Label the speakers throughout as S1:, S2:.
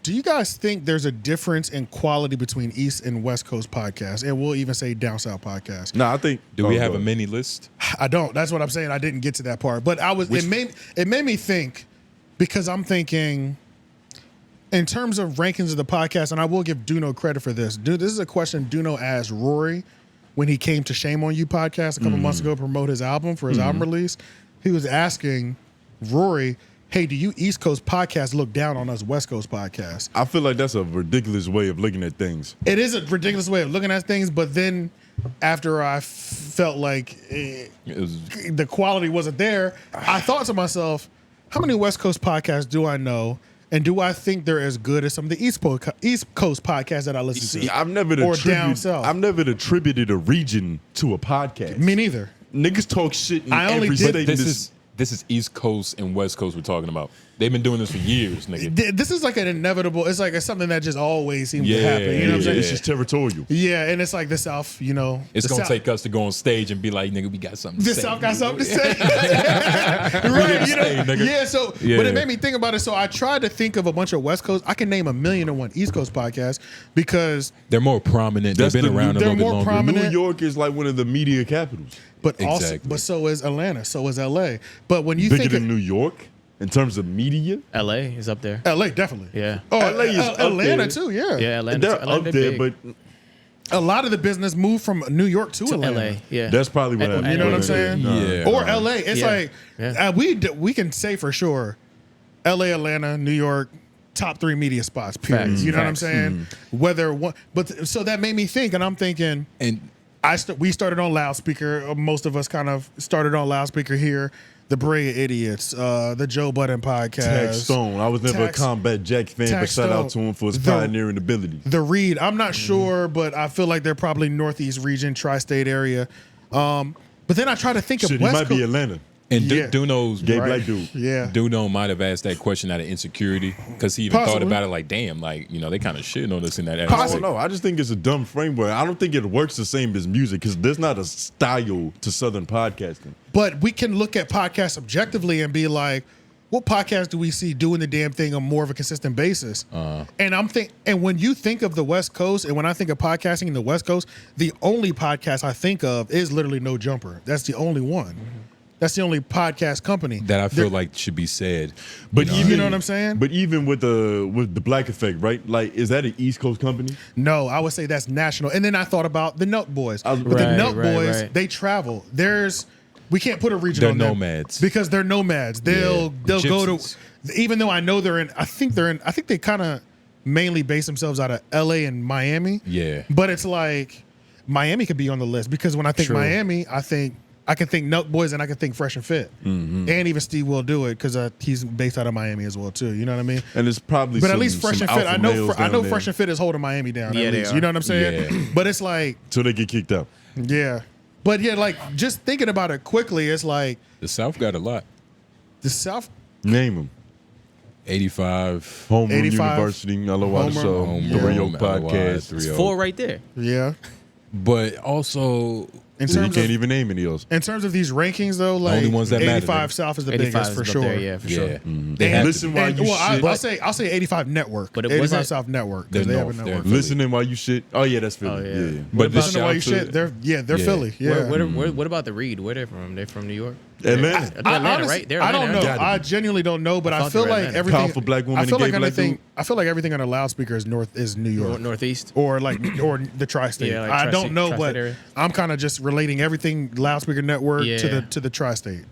S1: Do you guys think there's a difference in quality between East and West Coast podcasts? And we'll even say down South podcasts.
S2: No, I think.
S3: Do we have a mini list?
S1: I don't. That's what I'm saying. I didn't get to that part. But it made me think, because I'm thinking in terms of rankings of the podcast, and I will give Duno credit for this. Dude, this is a question Duno asked Rory when he came to Shame on You podcast a couple months ago to promote his album for his album release. He was asking Rory, hey, do you East Coast podcasts look down on us West Coast podcasts?
S2: I feel like that's a ridiculous way of looking at things.
S1: It is a ridiculous way of looking at things, but then after I felt like the quality wasn't there, I thought to myself, how many West Coast podcasts do I know? And do I think they're as good as some of the East Coast podcasts that I listen to?
S2: I've never attributed a region to a podcast.
S1: Me neither.
S2: Niggas talk shit in every state.
S3: This is East Coast and West Coast we're talking about. They've been doing this for years, nigga.
S1: This is like an inevitable. It's like something that just always seems to happen. You know what I'm saying?
S2: It's just territorial.
S1: Yeah, and it's like the South. You know,
S3: it's gonna take us to go on stage and be like, nigga, we got something. To say.
S1: The South got something to say. Right? You know? Nigga. Yeah. So, but it made me think about it. So I tried to think of a bunch of West Coast. I can name 1,000,001 East Coast podcasts because
S3: they're more prominent. They've been around a little bit longer.
S1: Prominent.
S2: New York is like one of the media capitals.
S1: But also, but so is Atlanta. So is LA. But when you
S2: bigger
S1: think
S2: than New York. In terms of media,
S4: LA is up there.
S1: LA definitely.
S4: Yeah.
S1: Oh,
S2: LA is
S1: Atlanta
S2: up there.
S1: too. Yeah.
S4: Yeah, Atlanta.
S2: They're up there, but
S1: a lot of the business moved from New York to Atlanta.
S4: LA. Yeah.
S2: That's probably what happened.
S1: You know what I'm saying?
S3: Yeah.
S1: Or LA. It's like we can say for sure, LA, Atlanta, New York, top 3 media spots. Period.
S4: Facts.
S1: You know what I'm saying? Whether one, but so that made me think, and I'm thinking,
S3: and
S1: we started on loudspeaker. Most of us kind of started on loudspeaker here. The Brea Idiots, the Joe Budden podcast.
S2: Tax Stone. I was never a Combat Jack fan, but shout out to him for his pioneering ability.
S1: The Read. I'm not sure, but I feel like they're probably Northeast region, tri-state area. But then I try to think of West
S2: He might
S1: Coast.
S2: be Atlanta.
S3: And Duno's
S2: gay black dude.
S1: Yeah.
S3: Duno might have asked that question out of insecurity because he even thought about it like, damn, like, you know, they kind of shitting on us in that aspect.
S2: I don't know. I just think it's a dumb framework. I don't think it works the same as music because there's not a style to Southern podcasting.
S1: But we can look at podcasts objectively and be like, what podcast do we see doing the damn thing on more of a consistent basis? And when you think of the West Coast, and when I think of podcasting in the West Coast, the only podcast I think of is literally No Jumper. That's the only one. That's the only podcast company
S3: that I feel like should be said.
S2: But
S1: you know what I'm saying?
S2: But even with the Black Effect, right? Like, is that an East Coast company?
S1: No, I would say that's national. And then I thought about the Nut Boys. The Nut Boys, they travel. We can't put a region
S3: they're
S1: on them
S3: nomads
S1: because they're nomads. They'll go to, even though I know I think they kind of mainly base themselves out of LA and Miami.
S3: Yeah.
S1: But it's like Miami could be on the list because when I think Miami, I can think Nut Boys and I can think Fresh and Fit. And even Steve will do it because he's based out of Miami as well too. You know what I mean?
S2: And it's probably
S1: at least Fresh and Fit. I know
S2: there.
S1: Fresh and Fit is holding Miami down.
S4: Yeah,
S1: at least.
S4: they
S1: You know what I'm saying?
S3: Yeah.
S1: But it's like
S2: till they get kicked out.
S1: Yeah. But yeah, like just thinking about it quickly, it's like
S3: the South got a lot.
S1: The South.
S2: Name them.
S3: 85.
S2: Homeroom University, LOI Show, the Rio Podcast.
S4: It's 4 right there.
S1: Yeah.
S3: But also,
S2: you can't even name any else.
S1: In terms of these rankings, though, like
S3: only ones that
S1: 85
S3: matter,
S1: South is the biggest for sure.
S4: There, for sure.
S2: Listen while you shit.
S1: I'll say 85 Network,
S4: but it
S1: 85 South Network because they have a network.
S2: Listening while you shit. Oh yeah, that's Philly. Yeah.
S1: But listening while you shit, they're Philly. Yeah.
S4: What about the Read? Where they from? They from New York?
S2: Atlanta.
S4: Atlanta, right?
S1: I don't know. I genuinely don't know, but I feel like everything.
S2: Powerful black woman.
S1: I feel like everything on a loudspeaker is New York,
S4: Northeast,
S1: or the tri-state.
S4: Yeah, like
S1: I don't know, but
S4: area.
S1: I'm kind of just relating everything loudspeaker network to the tri-state.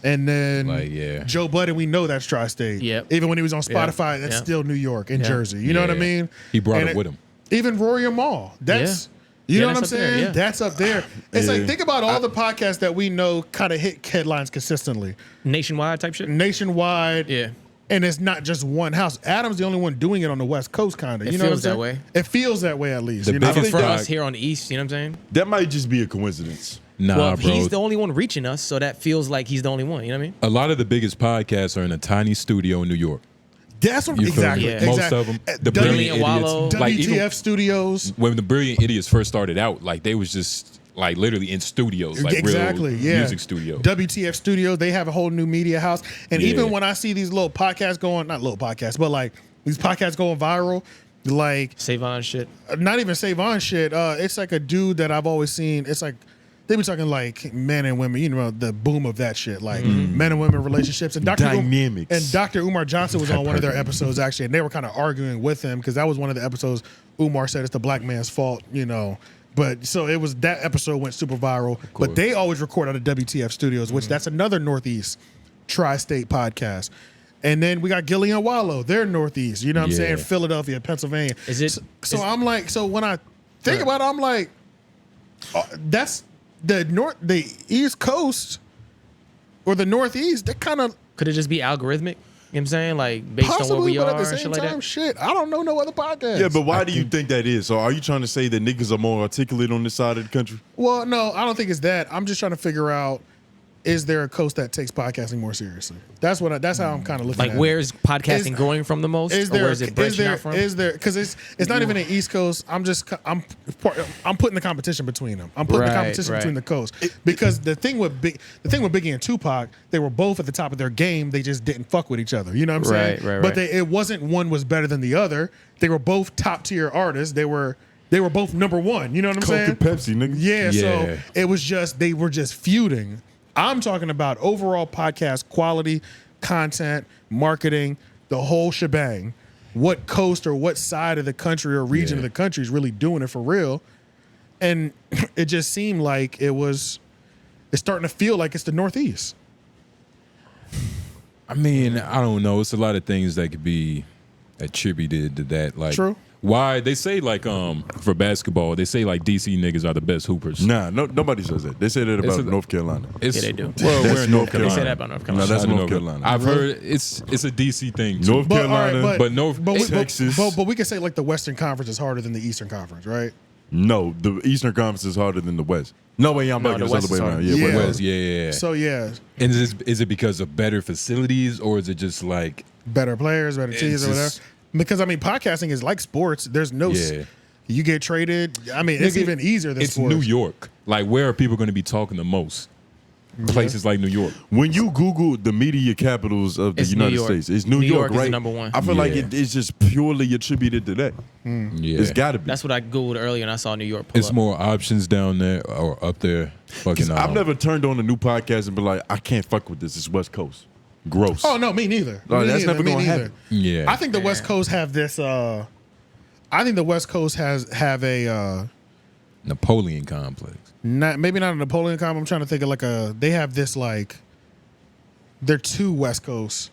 S1: And then Joe Budden, we know that's tri-state.
S4: Yep.
S1: Even when he was on Spotify, that's still New York and Jersey. You know what I mean?
S3: He brought it with him.
S1: Even Rory and Mal. That's. You know what I'm saying?
S4: There,
S1: that's up there. It's like, think about all the podcasts that we know kind of hit headlines consistently.
S4: Nationwide type shit?
S1: Nationwide.
S4: Yeah.
S1: And it's not just one house. Adam's the only one doing it on the West Coast, kind of. You know what I'm saying?
S4: It feels that way.
S1: It feels that way, at least.
S3: The biggest
S4: for us here on the East, you know what I'm saying?
S2: That might just be a coincidence.
S3: Nah,
S4: well,
S3: bro.
S4: he's the only one reaching us, so that feels like he's the only one. You know what I mean?
S3: A lot of the biggest podcasts are in a tiny studio in New York.
S1: That's what, exactly.
S4: Yeah.
S3: Most of them. The Brilliant Idiots.
S1: WTF Studios.
S3: When the Brilliant Idiots first started out, like they was just like literally in studios, like real music studios.
S1: WTF Studios, they have a whole new media house. And even when I see these little podcasts going, not little podcasts, but like these podcasts going viral. Like
S4: Savon shit.
S1: not even Savon shit. It's like a dude that I've always seen. It's like they be talking like men and women, you know, the boom of that shit, like men and women relationships. And
S2: Dynamics.
S1: And Dr. Umar Johnson was on one of their episodes actually, and they were kind of arguing with him because that was one of the episodes. Umar said it's the black man's fault, you know. But so it was that episode went super viral. But they always record out of WTF Studios, which that's another Northeast tri-state podcast. And then we got Gillian Wallow, they're Northeast, you know what I'm saying? Philadelphia, Pennsylvania.
S4: Is it?
S1: So I'm like, so when I think about it, I'm like, that's the East Coast or the Northeast. That kind of
S4: Could it just be algorithmic? You know what I'm saying? Like based on where we
S1: but
S4: are
S1: at the
S4: and
S1: same
S4: shit like
S1: time,
S4: that.
S1: shit, I don't know no other podcast.
S2: Yeah, but why do you think that is? So are you trying to say that niggas are more articulate on this side of the country?
S1: Well, no, I don't think it's that. I'm just trying to figure out, is there a coast that takes podcasting more seriously? That's how I'm kind of looking
S4: Like
S1: at
S4: where's podcasting
S1: Is-
S4: growing from the most?
S1: it. Is
S4: or
S1: there,
S4: where is it branching out from?
S1: Is there, because it's not even an East Coast. I'm putting the competition between them. I'm putting the
S4: Right,
S1: competition
S4: right.
S1: between the coasts. Because the thing with Biggie and Tupac, they were both at the top of their game. They just didn't fuck with each other. You know what I'm saying?
S4: Right,
S1: But
S4: right.
S1: it wasn't one was better than the other. They were both top tier artists. They were both number one. You know what I'm
S2: Coke
S1: saying?
S2: and Pepsi, nigga.
S1: Yeah,
S3: Yeah.
S1: so it was just they were just feuding. I'm talking about overall podcast quality, content, marketing, the whole shebang. What coast or what side of the country or region of the country is really doing it for real? And it just seemed like it's starting to feel like it's the Northeast.
S3: I mean, I don't know. It's a lot of things that could be attributed to that. Like,
S1: True.
S3: Why they say like for basketball, they say like DC niggas are the best hoopers.
S2: Nah, nobody says that. They say that
S3: It's
S2: about
S3: a-
S2: North Carolina.
S3: It's,
S4: Yeah, they do.
S3: Well,
S2: That's
S3: we're in North
S2: North
S3: Carolina.
S4: They say that about North
S2: No,
S4: Carolina.
S2: that's
S3: Shout out to
S2: North Carolina.
S3: I've heard it's a DC thing too.
S2: North Carolina,
S3: But
S2: Texas.
S1: But we can say like the Western Conference is harder than the Eastern Conference, right?
S2: No, the Eastern Conference is harder than the West. No way, I'm
S4: No,
S2: making
S4: the
S2: this
S4: West
S2: other way
S4: is
S2: around.
S4: harder.
S2: Yeah,
S1: Yeah.
S3: West, yeah.
S1: So yeah,
S3: And is it because of better facilities or is it just like
S1: better players, better teams, or whatever.
S3: just-
S1: Because I mean, podcasting is like sports. There's no, you get traded. I mean, it's
S3: Nigga,
S1: even easier than
S3: it's
S1: sports.
S3: New York? Like where are people going to be talking the most? Places like New York.
S2: When you Google the media capitals of the
S4: It's New
S2: United
S4: York.
S2: States, it's New
S4: New
S2: York,
S4: York is
S2: right?
S4: the number one.
S2: I feel like
S3: Yeah.
S2: it's just purely attributed to that.
S3: Yeah,
S2: It's got to be.
S4: That's what I Googled earlier and I saw New York pull
S3: it's
S4: up.
S3: more options down there or up there. Fucking.
S2: I've never turned on a new podcast and been like, I can't fuck with this. It's West Coast. Gross.
S1: Oh no, me neither.
S2: No,
S1: Me
S2: that's
S1: neither.
S2: never
S1: Me
S2: gonna
S1: neither.
S2: happen.
S3: Yeah.
S1: I think the West Coast have this. I think the West Coast have a
S3: Napoleon complex.
S1: maybe not a Napoleon comp. I'm trying to think of like they have this like they're too West Coast.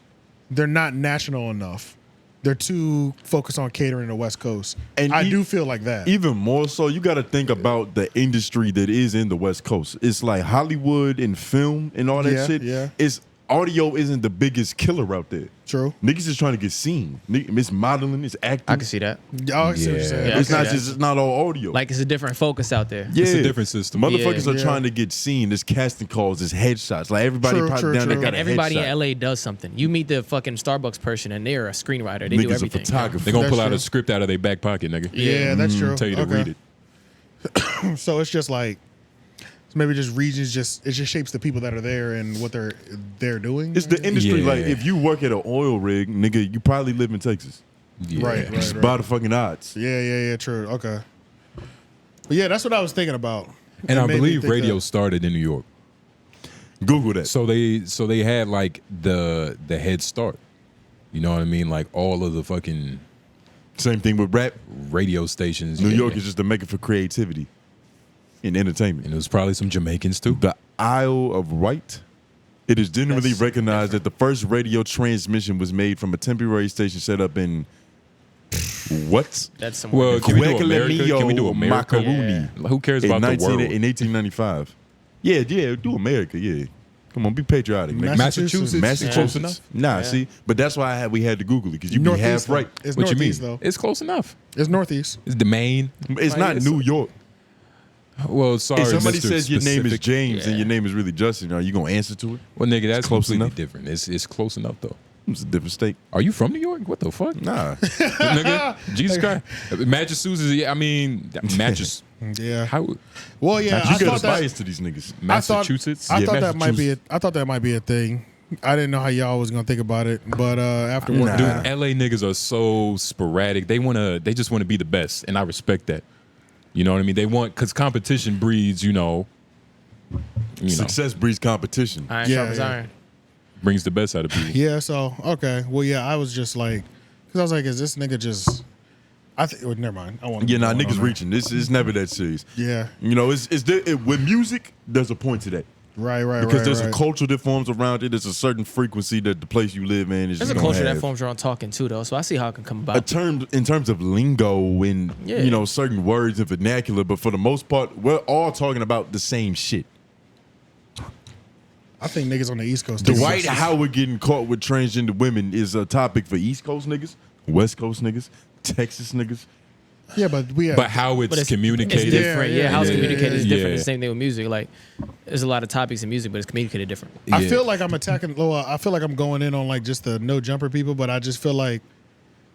S1: They're not national enough. They're too focused on catering the West Coast.
S2: And
S1: I do feel like that.
S2: Even more so, you got to think about the industry that is in the West Coast. It's like Hollywood and film and all that
S1: Yeah,
S2: shit.
S1: yeah.
S2: It's audio isn't the biggest killer out there.
S1: True.
S2: Niggas is trying to get seen. It's modeling, it's acting.
S4: I can see that.
S1: Oh, I see what you're saying.
S4: Yeah,
S2: It's
S4: I
S2: not
S4: see that.
S2: just it's not all audio.
S4: Like it's a different focus out there.
S2: yeah.
S3: It's a different system.
S2: Motherfuckers
S1: Yeah.
S2: are trying to get seen. There's casting calls, there's headshots. Like everybody
S1: True,
S2: probably
S1: true,
S2: down there
S1: true.
S2: got
S4: And
S2: a
S4: everybody
S2: headshot.
S4: in LA does something. You meet the fucking Starbucks person and they're a screenwriter. They do
S2: Niggas a
S4: everything.
S2: photographer.
S3: They're gonna
S1: That's
S3: pull out
S1: true.
S3: a script out of their back pocket, nigga.
S1: Yeah, that's true.
S3: Tell you to
S1: Okay.
S3: read it.
S1: So it's just like maybe just regions. It just shapes the people that are there and what they're doing.
S2: It's the industry.
S3: Yeah.
S2: Like if you work at an oil rig, nigga, you probably live in Texas.
S3: Yeah.
S1: Right.
S2: Just by the fucking odds.
S1: Yeah. True. Okay. But yeah, that's what I was thinking about.
S3: And
S1: It
S3: I
S1: made me
S3: believe
S1: think
S3: radio
S1: that-
S3: started in New York.
S2: Google that.
S3: So they had like the head start. You know what I mean? Like all of the fucking
S2: Same thing with rap.
S3: radio stations.
S2: New
S3: yeah.
S2: York is just the maker for creativity and entertainment.
S3: And it was probably some Jamaicans too.
S2: The Isle of Wight. It is generally
S1: That's
S2: recognized that the first radio transmission was made from a temporary station set up in what?
S4: That's some
S3: Well, can we do America?
S2: Gueguelemillo
S3: Can we do America?
S2: Macaroni.
S3: Who cares
S2: In
S3: about the
S2: 19
S3: world?
S2: in 1895. Yeah, do America, yeah. Come on, be patriotic, nigga.
S1: Massachusetts.
S3: Massachusetts. Close enough.
S2: Nah,
S4: Yeah.
S2: see, but that's why we had to Google it because you be
S1: Northeast,
S2: half
S1: though.
S2: right.
S1: It's
S3: What you mean?
S1: northeast though.
S3: It's close enough.
S1: It's northeast.
S3: It's the Maine.
S2: It's not
S3: it's-
S2: New York.
S3: Well, sorry,
S2: If somebody
S3: Mr.
S2: says your name is
S3: Specific.
S2: James and
S4: Yeah.
S2: your name is really Justin, are you gonna answer to it?
S3: Well, nigga, that's
S2: close
S3: completely
S2: enough.
S3: different. It's close enough though.
S2: It's a different state.
S3: Are you from New York? What the fuck?
S2: Nah,
S3: Nigga, Jesus Christ. Massachusetts. Yeah, I mean, Massachusetts.
S1: Yeah.
S3: How?
S1: Well, yeah.
S2: you
S1: I
S2: got
S1: thought
S2: us
S1: that.
S2: biased to these niggas.
S3: Massachusetts.
S1: I
S2: Yeah,
S1: thought that might be.
S2: Massachusetts.
S1: I thought that might be a thing. I didn't know how y'all was gonna think about it, but after working,
S3: Dude, LA niggas are so sporadic. They just wanna be the best, and I respect that. You know what I mean? They want, because competition breeds, you know.
S2: Success breeds competition.
S4: Iron sharpens iron.
S3: Brings the best out of people.
S1: Yeah. So okay. Well, yeah. I was just like, because I was like, is this nigga just? I think. Well, never mind. I want.
S2: Yeah, nah, niggas reaching. This is never that serious.
S1: Yeah.
S2: You know, with music, there's a point to that.
S1: Right.
S2: Because there's a culture that forms around it. There's a certain frequency that the place you live in is.
S4: There's a culture that forms around talking too, though. So I see how it can come about.
S2: In terms of lingo and you know certain words and vernacular, but for the most part, we're all talking about the same shit.
S1: I think niggas on the East Coast.
S2: Dwight Howard getting caught with transgender women is a topic for East Coast niggas, West Coast niggas, Texas niggas.
S1: Yeah, but we have.
S3: But how it's communicated.
S4: It's different. Yeah, how it's communicated is different.
S3: Yeah.
S4: The same thing with music. Like, there's a lot of topics in music, but it's communicated different.
S1: I feel like I'm attacking. I feel like I'm going in on like just the no jumper people, but I just feel like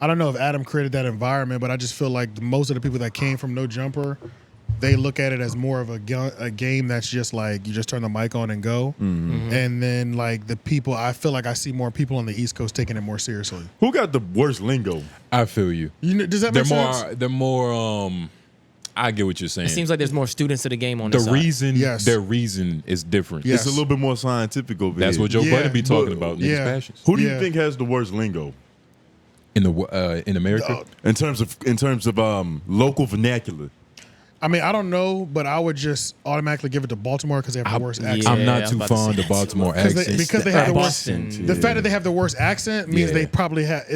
S1: I don't know if Adam created that environment, but I just feel like most of the people that came from no jumper, they look at it as more of a game that's just like you just turn the mic on and go. Mm-hmm. And then like the people, I feel like I see more people on the East Coast taking it more seriously.
S2: Who got the worst lingo?
S3: I feel you.
S1: Does that make sense?
S3: They're more. I get what you're saying.
S4: It seems like there's more students to the game on
S3: the
S4: this side.
S3: reason.
S1: Yes.
S3: Their reason is different.
S1: Yes.
S2: It's a little bit more scientific over
S3: That's
S2: here.
S3: what Joe Budden be talking about.
S1: Yeah.
S3: Niggas' passions.
S2: Who do you think has the worst lingo
S3: in America?
S2: in terms of local vernacular?
S1: I mean, I don't know, but I would just automatically give it to Baltimore because they have the worst accent.
S3: I'm not
S4: I'm
S3: too
S4: about to
S3: fond
S4: say
S3: of
S4: that.
S3: Baltimore accents.
S1: Because they have the worst.
S4: Boston.
S1: The fact that they have the worst accent means they probably have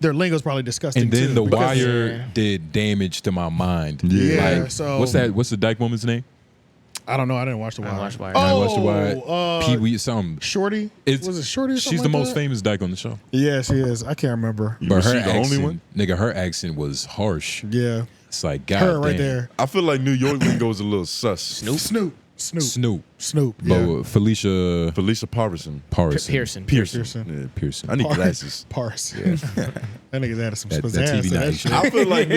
S1: their lingo's probably disgusting.
S3: And then
S1: too,
S3: The
S1: because-
S3: Wire did damage to my mind.
S1: Yeah,
S3: Like,
S1: so
S3: what's the dyke woman's name?
S1: I don't know. I didn't watch The Wire.
S4: I watched The Wire.
S3: I watched The Wire. Pee Wee something.
S1: Shorty. Was it Shorty? Or something
S3: She's the
S1: like
S3: most
S1: that?
S3: famous dyke on the show.
S1: Yeah, she is. I can't remember.
S3: But
S2: Was
S3: her
S2: she the
S3: accent,
S2: only one?
S3: nigga, her accent was harsh.
S1: Yeah,
S3: It's like God
S1: her right
S3: damn.
S1: there.
S2: I feel like New York lingo is a little sus.
S1: Snoop.
S3: Snoop.
S1: Yeah.
S3: But Felicia
S2: Parson.
S3: Pearson.
S1: Pearson.
S3: Pearson.
S2: I need glasses.
S1: Parse. That nigga added some
S3: That
S1: pizzazz
S3: TV
S1: to that
S3: nice.
S1: shit.
S2: I feel like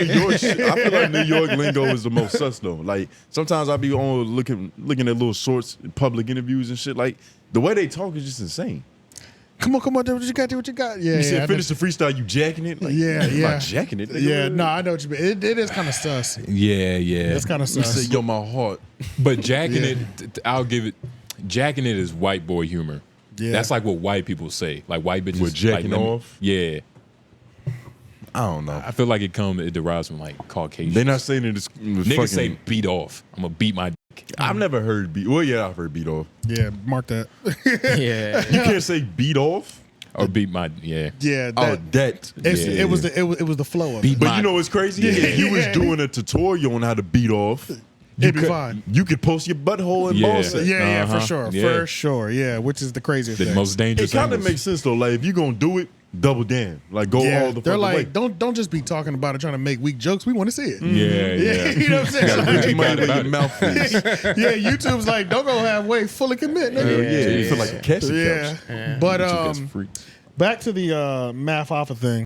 S2: New York lingo is the most sus though. Like sometimes I be on looking at little shorts, in public interviews and shit. Like the way they talk is just insane.
S1: Come on, do what you got, Yeah,
S2: You
S1: yeah.
S2: said finish the freestyle, you jacking it? Like,
S1: Yeah,
S2: I'm
S1: yeah.
S2: not jacking it. Nigga.
S1: Yeah, no, I know what you mean. It is kind of sus.
S3: Yeah.
S1: It's kind of
S2: You
S1: sus.
S2: said, yo, my heart.
S3: But jacking it, I'll give it. Jacking it is white boy humor.
S1: Yeah.
S3: That's like what white people say. Like white bitches.
S2: What, jacking
S3: like,
S2: off?
S3: Yeah.
S2: I don't know.
S3: I feel like it derives from like Caucasian.
S2: They're not saying it is
S3: Niggas say beat off. I'm gonna beat my dick.
S2: I've never heard beat. Well, yeah, I've heard beat off.
S1: Yeah, mark that.
S4: Yeah.
S2: You can't say beat off.
S3: Or beat my yeah.
S1: Yeah,
S2: That.
S1: it was the flow of
S3: Beat
S1: it.
S2: But you know what's crazy?
S1: Yeah.
S2: If you was doing a tutorial on how to beat off,
S1: It'd be fine.
S2: You could post your butthole and
S3: Yeah.
S2: balls.
S1: Yeah, for
S3: Uh-huh.
S1: sure,
S3: Yeah.
S1: for sure. Yeah, which is the craziest
S3: The
S1: thing.
S3: most dangerous.
S2: It kind of
S3: angles.
S2: makes sense though. Like if you're gonna do it, double down. Like go
S1: Yeah,
S2: all the
S1: they're
S2: fucking
S1: like,
S2: way.
S1: don't just be talking about it, trying to make weak jokes. We want to see it.
S3: Yeah.
S1: You know what I'm saying?
S3: Gotta
S1: Like,
S3: reach
S2: Money
S3: about
S2: where
S3: it.
S2: your mouth is.
S1: yeah, YouTube's like, don't go halfway, fully commit, nigga.
S2: Yeah, you feel like a cashew couch.
S1: Yeah. But
S3: YouTube gets free.
S1: back to the math alpha thing.